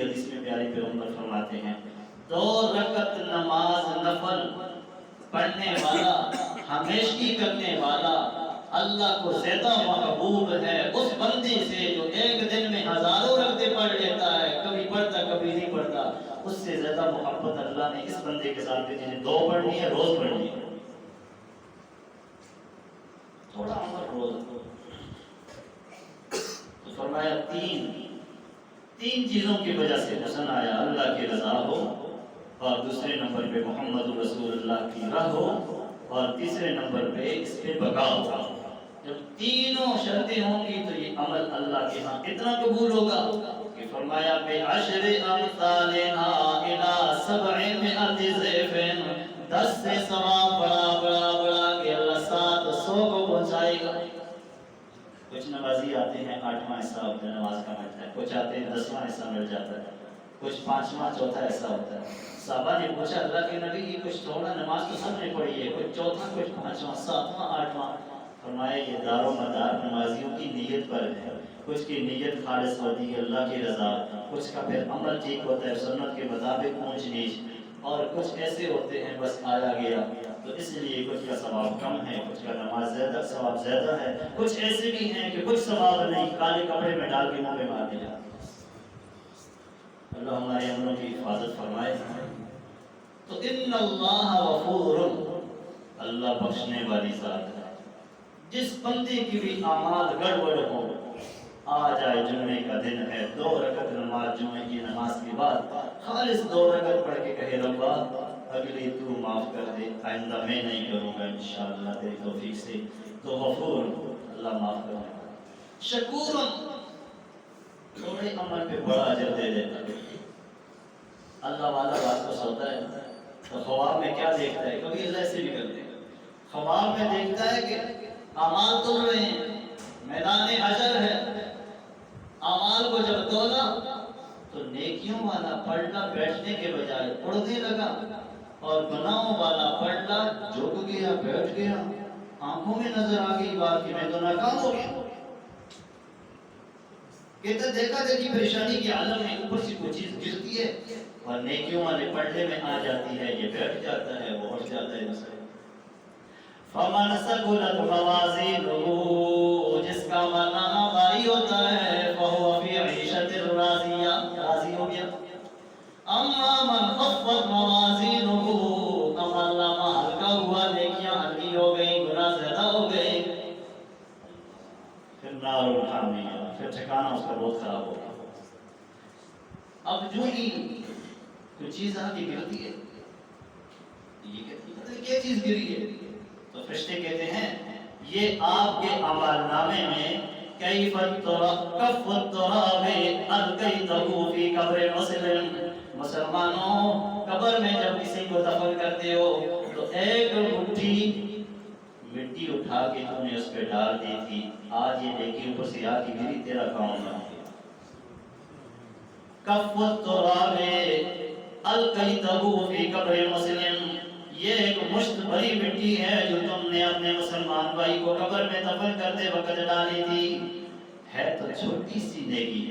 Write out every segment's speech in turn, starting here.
دوسری حدیث میں پیارے پیغمبر فرماتے ہیں 2 رکعت نماز نفل پڑھنے والا، ہمیشگی کرنے والا اللہ کو زیادہ محبوب ہے اس بندے سے جو ایک دن میں ہزاروں رکعتیں پڑھ لیتا ہے، کبھی پڑھتا کبھی نہیں پڑھتا۔ اس سے زیادہ محبت اللہ نے اس بندے کے ساتھ جنہیں 2 پڑھنی ہے، روز پڑھنی ہے، تھوڑا عمر روز۔ تو فرمایا تین چیزوں کی وجہ سے حسن آیا، اللہ کی رضا ہو، اور دوسرے نمبر پہ محمد رسول اللہ کی راہ ہو، اور تیسرے نمبر پہ اس پہ بقا ہو۔ جب تینوں شرطیں ہوں گی تو یہ عمل اللہ کے ہاں کتنا قبول ہوگا کہ فرمایا بعشر امثالها الى 700 ضعف، 10 سے ثواب بڑا کہ اللہ 700 کو پہنچائے گا۔ کچھ نمازی آتے ہیں 8واں حصہ ہوتا ہے نماز کا ملتا ہے، کچھ آتے ہیں 10واں حصہ مل جاتا ہے، کچھ 5واں چوتھا حصہ ہوتا ہے۔ صحابہ نے پوچھا اللہ کے نبی کی کچھ تھوڑا نماز تو سب نے پڑھی ہے، کچھ چوتھا کچھ 5واں 7واں 8واں۔ فرمایا یہ دار و مدار نمازیوں کی نیت پر ہے، کچھ کی نیت خالص ہوتی ہے اللہ کی رضا، کچھ کا پھر عمل ٹھیک ہوتا ہے سنت کے مطابق اونچ نیچ، اور کچھ ایسے ہوتے ہیں بس آیا گیا۔ تو اس لیے کچھ کا ثواب کم ہے، کچھ کا نماز زیادہ ثواب زیادہ ہے، کچھ ایسے بھی ہیں کہ کچھ ثواب نہیں، کالے کپڑے میں ڈال کے منہ پہ مار دیا۔ اللہ ہمارے عملوں کی حفاظت فرمائے۔ تو ان اللہ غفور، اللہ بخشنے والی ذات ہے۔ جس بندے کی بھی اعمال گڑبڑ ہو، آ جائے جمعے کا دن ہے، 2 رکعت نماز جمعے کی نماز کے بعد خالص 2 رکعت پڑھ کے کہے ربا اگلی تو معاف کر دے، آئندہ میں نہیں کروں گا انشاءاللہ تیری توفیق سے، تو غفور اللہ معاف کرنے والا، شکور تھوڑے عمل پہ بڑا اجر دے دیتا ہے۔ اللہ والا رات کو سوتا ہے تو خواب میں کیا دیکھتا ہے؟ کبھی اللہ سے بھی کرتے ہیں، خواب میں دیکھتا ہے کہ اعمال تل رہے ہیں، میدان حشر ہے، اعمال کو جب تولا تو نیکیوں والا پلٹا بیٹھنے کے بجائے اڑنے لگا، اور گناہوں والا پلٹا جھک گیا بیٹھ گیا، آنکھوں میں نظر آ گئی بات کہ میں تو ناکام ہو گیا۔ کہتا دیکھا دیکھی پریشانی کے عالم میں اوپر سے کوئی چیز گرتی ہے اور نیکیوں والے پلٹے میں آ جاتی ہے، یہ بیٹھ جاتا ہے، وہ اٹھ جاتا ہے۔ فَمَنْ ثَقُلَتْ مَوَازِينُهُ، جس کا معنی بھاری ہوتا ہے، فَهُوَ فِي عِيشَةٍ رَاضِيَةٍ، راضی ہو گیا۔ أَمَّا مَنْ خَفَّتْ مَوَازِينُهُ، عمل نامہ ہلکا ہوا، نیکیاں ہلکی ہو گئی، گناہ زیادہ ہو گئے، پھر نار الحامیہ، پھر ٹھکانہ اس کا بہت خراب ہوگا۔ اب جو ہی کوئی چیز آ کے گرتی ہے، یہ کہتی ہے کیا چیز گری ہے؟ تو فرشتے کہتے ہیں یہ آپ کے اعمال نامے میں کیف کف التراب القیتہ فی قبر مسلم، مسلمانوں قبر میں جب کسی کو دفن کرتے ہو تو ایک مٹھی مٹی اٹھا کے تم نے اس پہ ڈال دی تھی، آج یہ نیکی اوپر سے آ کے گری، تیرا کام نہ ہو گیا۔ کف التراب القیتہ فی قبر مسلم، یہ ایک مشت بھری مٹی ہے جو تم نے اپنے مسلمان بھائی کو قبر میں دفن کرتے وقت ڈالی تھی۔ ہے تو چھوٹی سی نیکی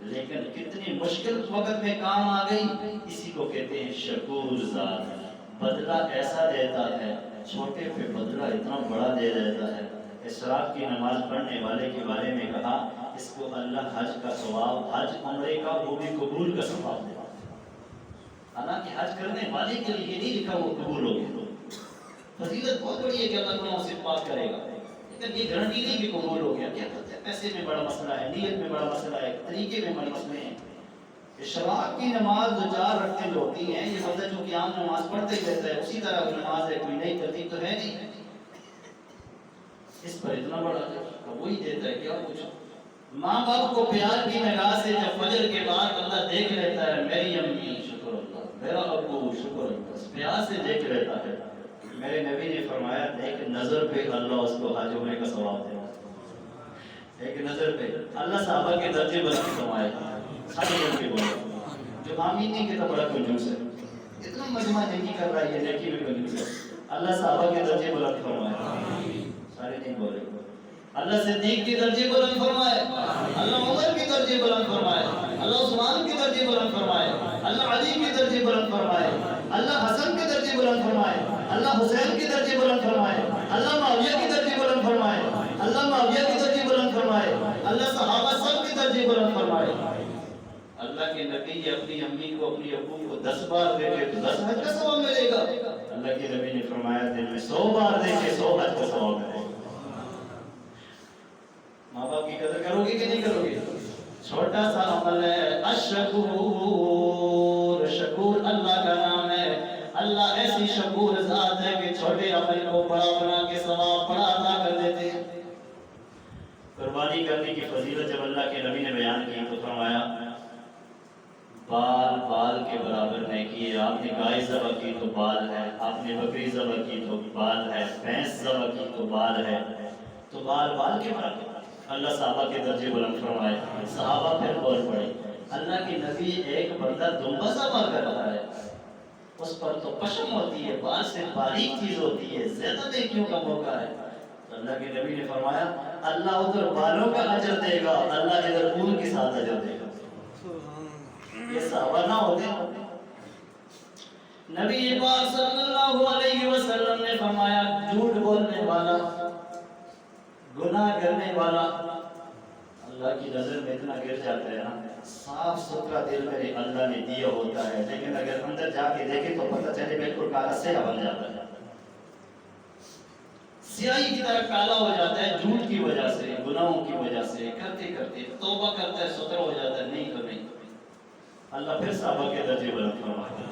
لیکن کتنی مشکل وقت میں کام آ گئی، اسی کو کہتے ہیں شکور ذات، بدلہ ایسا دیتا ہے، چھوٹے پہ بدلہ اتنا بڑا دے دیتا ہے۔ اشراق کی نماز پڑھنے والے کے بارے میں کہا اس کو اللہ حج کا ثواب، حج عمرے کا وہ بھی قبول کا ثواب دے۔ حالانکہ حج کرنے والے کے لیے نہیں لکھا وہ قبول ہو گیا، فضیلت بہت بڑی ہے کہ اللہ تعالیٰ اسے پاک کرے گا، لیکن یہ گارنٹی نہیں کہ قبول ہو گیا۔ کیا کرتے ہیں؟ پیسے میں بڑا مسئلہ ہے، نیت میں بڑا مسئلہ ہے، طریقے میں بڑے مسئلے ہیں۔ اشراق کی نماز جو 4 رکعتیں جو ہوتی ہیں، یہ بندہ جو کہ عام نماز پڑھتے ہی رہتا ہے اسی طرح کی نماز ہے، کوئی نئی ترتیب تو ہے نہیں، اس پر اتنا بڑا وہی دیتا ہے۔ کیا پوچھو، ماں باپ کو پیار کی نگاہ سے جب فجر کے بعد بندہ دیکھ لیتا ہے، میری امی شکر اللہ، میرا ابو شکر اللہ، پیار سے دیکھ لیتا ہے، میرے نبی نے فرمایا ایک نظر پہ اللہ اس کو حج عمرے کا ثواب دے گا، ایک نظر پہ۔ اللہ صحابہ کے درجے بلند فرمائے، سارے جن کے بولے، جو آمین نہیں کہتا بڑا کنجوس ہے، اتنا مجمع نیکی کر رہا ہے، یہ نیکی میں کنجوس ہے۔ اللہ صحابہ کے درجے بلند فرمائے، سارے نہیں بولے۔ اللہ صدیق کے درجے بلند فرمائے، اللہ عمر کے درجے بلند فرمائے، اللہ عثمان کے درجے بلند فرمائے، اللہ علی کے درجے بلند فرمائے، اللہ حسن کے درجے بلند فرمائے، اللہ حسین کے درجے بلند فرمائے، اللہ معاویہ کے درجے بلند فرمائے، اللہ معاویہ کے درجے بلند فرمائے، اللہ صحابہ سب کے درجے بلند فرمائے۔ اللہ کے نبی اپنی امی کو اپنی ابو کو 10 بار دیکھے تو 10 حج کا ثواب ملے گا۔ اللہ کے نبی نے فرمایا دن میں 100 بار دیکھے 100 حج کا ثواب ملے گا۔ ماں باپ کی قدر کرو گے کہ نہیں کرو گے؟ چھوٹا سا عمل ہے الشکور، شکور اللہ کا نام ہے۔ اللہ ایسی شکور ذات ہے کہ چھوٹے عمل کو بڑا بنا کے ثواب بڑا عطا کر دیتے ہیں۔ قربانی کرنے کی فضیلت جب اللہ کے نبی نے بیان کی تو فرمایا بال بال کے برابر نیکی ہے۔ آپ نے گائے ذبح کی تو بال ہے، آپ نے بکری ذبح کی تو بال ہے، بھینس ذبح کی تو بال ہے، تو بال بال کے برابر۔ اللہ صحابہ کے درجے بلند فرمائے، صحابہ پھر بول پڑے اللہ کے نبی ایک بندہ دمبا ذبح کر رہا ہے، اس پر تو پشم ہوتی ہے، بال سے باریک چیز ہوتی ہے، زیادہ نیکیوں کا موقع ہے۔ تو اللہ کے نبی نے فرمایا اللہ ادھر بالوں کا اجر دے گا، اللہ ادھر اون کے ساتھ اجر دے گا۔ یہ صحابہ نہ ہوتے۔ نبی پاک صلی اللہ علیہ وسلم نے فرمایا جھوٹ بولنے والا، گناہ کرنے والا اللہ کی نظر میں اتنا گر جاتا ہے نا، صاف ستھرا دل میرے اللہ نے دیا ہوتا ہے، لیکن اگر اندر جا کے دیکھے تو پتہ چلے بالکل کالا سیاہ بن جاتا ہے، سیاہی کی طرح کالا ہو جاتا ہے جھوٹ کی وجہ سے، گناہوں کی وجہ سے، کرتے کرتے توبہ کرتا ہے ستھرا ہو جاتا ہے، نہیں تو نہیں۔ اللہ پھر صحابہ کے درجے بلند فرماتا ہے۔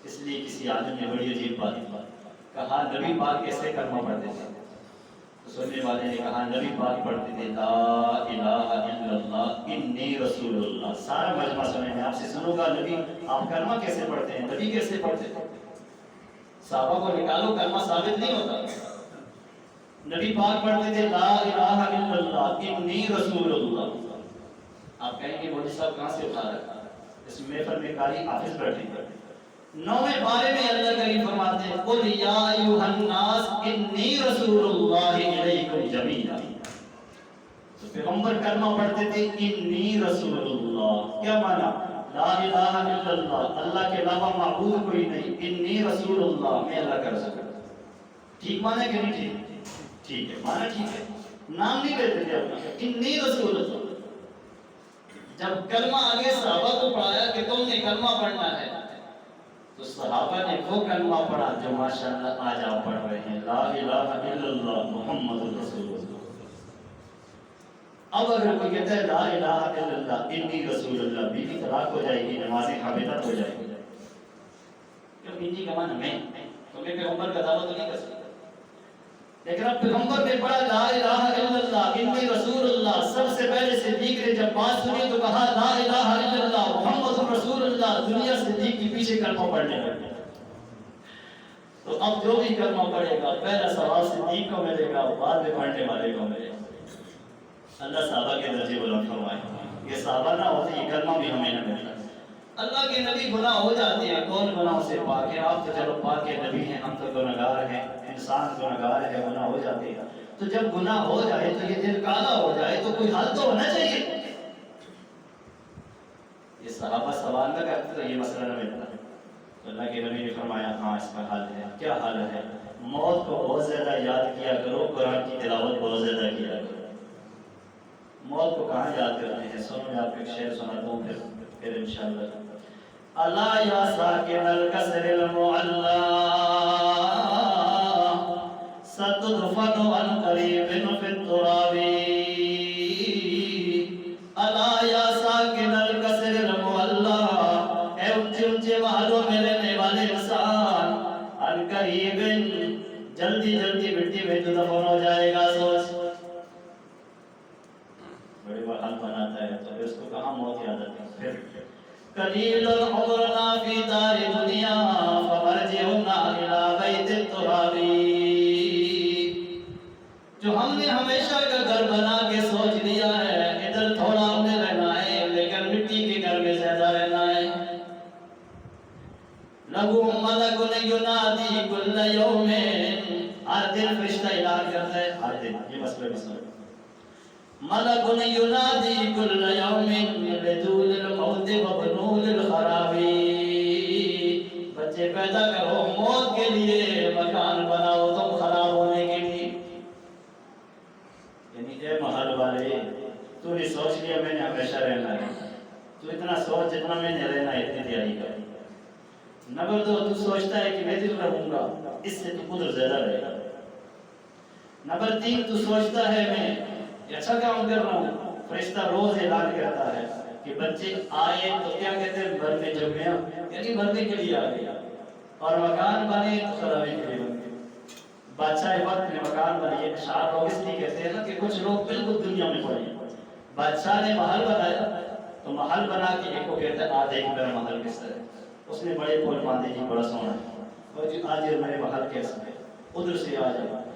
اس لیے کسی عالم نے بڑی عجیب بات کہا نبی پاک کیسے کلمہ پڑھتے تھے؟ سننے والے نے کہا نبی پاک پڑھتے تھے لا الہ الا اللہ انی رسول اللہ۔ سارا مجمع سنے، میں آپ سے سنوں گا نبی آپ کلمہ کیسے پڑھتے ہیں، نبی کیسے پڑھتے تھے؟ صحابہ کو نکالو کلمہ ثابت نہیں ہوتا۔ نبی پاک پڑھتے تھے لا الہ الا اللہ انی رسول اللہ۔ آپ کہیں گے مولوی صاحب کہاں سے اٹھا رکھا؟ اس محفل میں قاری حافظ بیٹھے ہیں۔ 9ویں پارے میں اللہ کریم فرماتے ہیں قل یا ایھا الناس انی رسول اللہ الیکم جمیعا۔ تو پیغمبر کلمہ پڑھتے تھے انی رسول اللہ، کیا معنی؟ لا الہ الا اللہ، اللہ کے علاوہ معبود کوئی نہیں، انی رسول اللہ، میں اللہ کا رسول ہوں۔ ٹھیک معنی کہ نہیں ٹھیک؟ ٹھیک ہے، معنی ٹھیک ہے، نام نہیں لیتے تھے اپنا، انی رسول اللہ۔ جب کلمہ آگے صحابہ کو پڑھایا کہ تم نے کلمہ پڑھنا ہے تو صحابہ نے وہ کلمہ پڑھا جو ماشاءاللہ آج آپ پڑھ رہے ہیں، لا الہ الا اللہ محمد رسول اللہ۔ اب اگر کوئی کہتا ہے لا الہ الا اللہ انی رسول اللہ، بیوی طلاق ہو جائے گی، نمازیں حابطت ہو جائے گی۔ کیوں انی کا معنی میں تو میں پیغمبر کا دعویٰ تو نہیں کر سکتا، لیکن اب پیغمبر نے پڑھا لا الہ الا اللہ انی رسول اللہ، سب سے پہلے صدیق نے جب بات سنی تو کہا لا الہ الا اللہ محمد رسول اللہ، دنیا صدیق کے پیچھے کلمہ پڑھنے لگے۔ تو اب جو بھی کلمہ پڑھے گا پہلا ثواب صدیق کو ملے گا، بعد میں پڑھنے والے کو ملے گا۔ اللہ صحابہ کے درجے بلند فرمائے، یہ صحابہ نہ ہوتے یہ کلمہ بھی ہمیں نہ ملتا۔ اللہ کے نبی گناہ ہو جاتے ہیں، کون گناہوں سے پاک ہے؟ آپ تو چلو پاک کے نبی ہیں، ہم تو گناہگار ہیں، انسان گناہگار ہے، گناہ ہو جاتے ہیں۔ تو جب گناہ ہو جائے تو یہ دل کالا ہو جائے تو کوئی حل تو ہونا چاہیے۔ یہ صحابہ سوال نہ کرتے تو یہ مسئلہ نہ ملتا۔ تو اللہ کے نبی نے فرمایا ہاں اس کا حل ہے۔ کیا حل ہے؟ موت کو بہت زیادہ یاد کیا کرو، قرآن کی تلاوت بہت زیادہ کیا کرو۔ موت کو کہاں یاد کرتے ہیں؟ سنو میں آپ کو ایک شعر سناتا ہوں پھر انشاءاللہ۔ الا یا ساکن الکسر المعلا ستدفن عن قریب فی التراب۔ الا یا ساکن الکسر المعلا، اے اونچے اونچے محلوں میں رہنے والے انسان، عن قریب جلدی جلدی مٹی میں تو دفن ہو جائے گا۔ سوچ بڑے حل بناتا ہے تو اس کو کہاں موت یاد آتی ہے؟ پھر قلیل عمرنا فی دار دنیا فمرجعنا الی بیت التراب۔ جو ہم نے ہمیشہ کا گھر بنا کے سوچ لیا ہے ادھر تھوڑا ہم نے رہنا ہے لیکن مٹی کے گھر میں زیادہ رہنا ہے۔ لہو ملک ینادی کل یوم، ہر دن فرشتہ اعلان کرتا ہے، ہر دن، یہ مسئلہ بھی سنو۔ ملک ینادی کل یوم ولدوا الموت وبنون الخرابی، بچے پیدا کرو موت کے لیے، مکان بناؤ تم خراب ہونے کے لیے۔ یعنی اے محل والے، تو نے سوچ لیا میں نے ہمیشہ رہنا ہے، تو اتنا سوچ جتنا میں نے رہنا ہے اتنی تیاری کر۔ نمبر دو، تو سوچتا ہے کہ میں دل رہوں گا، اس سے تو قدر زیادہ رہے گا۔ نمبر تین، تو سوچتا ہے میں یہ اچھا کام کر رہا ہوں، فرشتہ روز اعلان کرتا ہے کہ بچے آئے تو کیا کہتے ہیں بھرنے جمعہ، یعنی بھرنے کے لیے آ گیا، اور مکان بنے تو خرابی کے لیے بنے۔ بادشاہ وقت نے مکان بنائے، اشعار لوگ اس لیے کہتے ہیں نا کہ کچھ لوگ بالکل دنیا میں پڑے، بادشاہ نے محل بنایا تو محل بنا کے ایک کو کہتا ہے آ دیکھ میرا محل کس طرح ہے، اس نے بڑے پھول باندھے جی بڑا سونا ہے، اور جی آج میرے محل کیسا ہے، ادھر سے آ جائے۔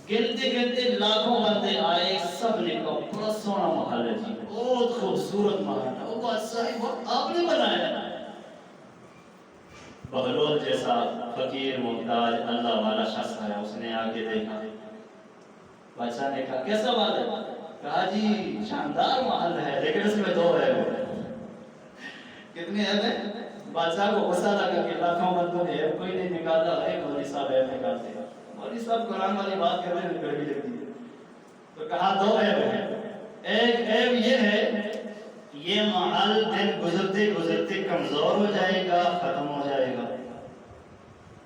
گنتے گنتے لاکھوں بندے آئے، سب نے کہا بڑا سونا محل ہے جی، بہت خوبصورت محل ہے، وہ بادشاہ وقت آپ نے بنایا ہے۔ بہلول جیسا فقیر محتاج اللہ والا شخص ہے، اس نے آگے دیکھا، بادشاہ نے کہا کیسا محل ہے؟ کہا جی شاندار محل ہے، لیکن اس میں دو ہے۔ کتنے ہیں؟ بادشاہ کو غصہ لگا کہ لاکھوں بندوں نے ایب کوئی نہیں نکالا، ایک مولوی صاحب ایب نکالتے ہیں، مولوی صاحب قرآن والی بات کر رہے ہیں گڑبڑی لگتی ہے، تو کہا دو ایب ہیں۔ ایک ایب یہ ہے یہ محل دن گزرتے گزرتے کمزور ہو جائے گا، ختم ہو جائے گا،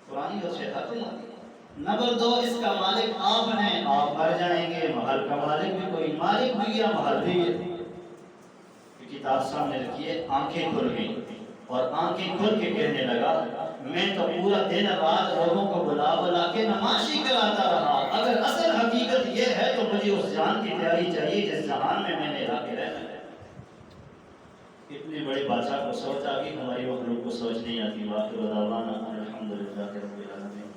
پرانی ہو سے ختم ہو گئی۔ نمبر دو، اس کا مالک آپ ہیں، آپ مر جائیں گے، محل کا مالک بھی کوئی، مالک بھی گیا محل بھی گیا۔ کتاب سامنے رکھیے، آنکھیں کھل گئی، اور آنکھیں کھل کے کہنے لگا میں تو پورا دن رات لوگوں کو بلا بلا کے نمائشی کراتا رہا، اگر اصل حقیقت یہ ہے تو مجھے اس جان کی تیاری چاہیے جس جہان میں نے رہ کے رہنا ہے۔ اتنے بڑے بادشاہ کو سوچ آ گئی، ہماری مخلوق کو سوچ نہیں آتی۔ واخر دعوانا الحمدللہ رب العالمین۔